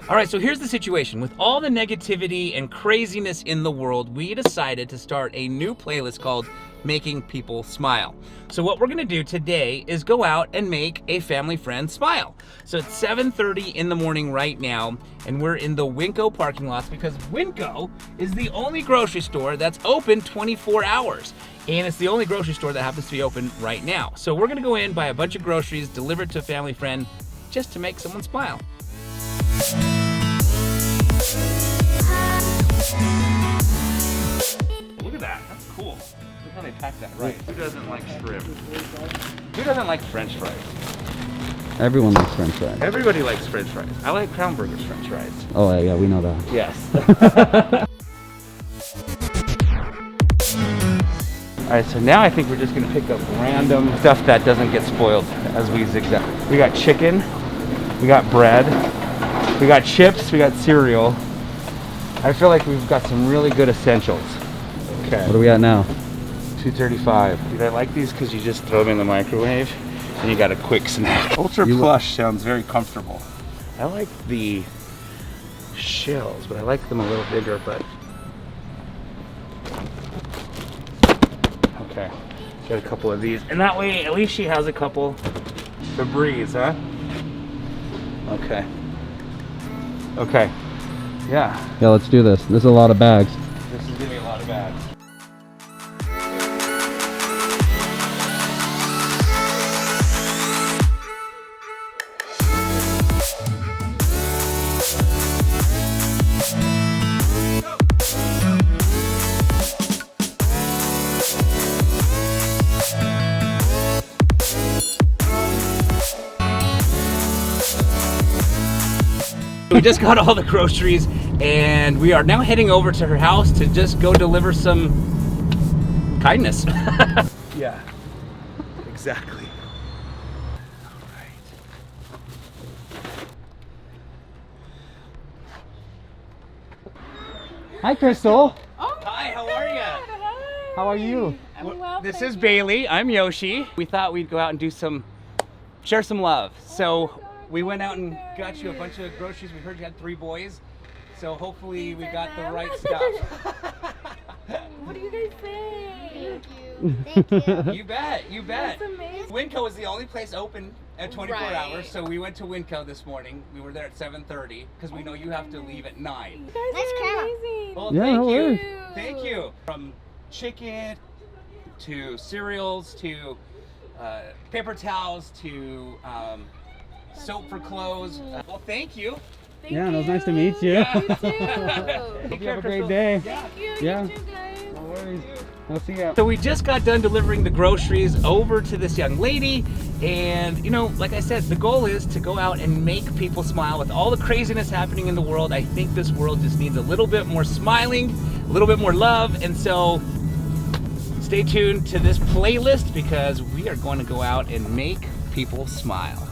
All right, so here's the situation. With all the negativity and craziness in the world, we decided to start a new playlist called Making People Smile. So what we're gonna do today is go out and make a family friend smile. So it's 7:30 in the morning right now, and we're in the Winco parking lots because Winco is the only grocery store that's open 24 hours. And it's the only grocery store that happens to be open right now. So we're gonna go in, buy a bunch of groceries, deliver it to a family friend, just to make someone smile. Look at that, that's cool. Look how they pack that right. Who doesn't like shrimp? Who doesn't like French fries? Everyone likes French fries. Everybody likes French fries. I like Crown Burger's French fries. Oh yeah, we know that. Yes. All right, so now I think we're just gonna pick up random stuff that doesn't get spoiled as we zigzag. We got chicken, we got bread, we got chips, we got cereal. I feel like we've got some really good essentials. Okay. What are we at now? 235. Dude, I like these because you just throw them in the microwave and you got a quick snack. Ultra Plush sounds very comfortable. I like the shells, but I like them a little bigger, but. Okay, got a couple of these. And that way, at least she has a couple to breeze, huh? Okay. Okay. Yeah. Yeah, let's do this. This is a lot of bags. This is gonna be a lot of bags. We just got all the groceries and we are now heading over to her house to just go deliver some kindness. Yeah, exactly. All right. Hi, Crystal. Oh, Hi, how are you? Hi. How are you? I'm well, This thank is you. Bailey. I'm Yoshi. We thought we'd go out and share some love. So we went out and got you a bunch of groceries. We heard you had 3 boys. So hopefully we got the right stuff. What do you guys think? Thank you. You bet, you bet. That's amazing. Winco is the only place open at 24 Right. hours, so we went to Winco this morning. We were there at 7:30 because we know you have to leave at 9. You guys Nice are camera. amazing. Well, Yeah, thank no you. worries. Thank you. From chicken to cereals to paper towels to soap for clothes. Well, thank you. Thank Yeah, you. it was nice to meet you. You too. Hope you have a great day. Thank you. Yeah. You too, guys. No worries. I'll see ya. So we just got done delivering the groceries over to this young lady, and you know, like I said, the goal is to go out and make people smile. With all the craziness happening in the world, I think this world just needs a little bit more smiling, a little bit more love, and so stay tuned to this playlist because we are going to go out and make people smile.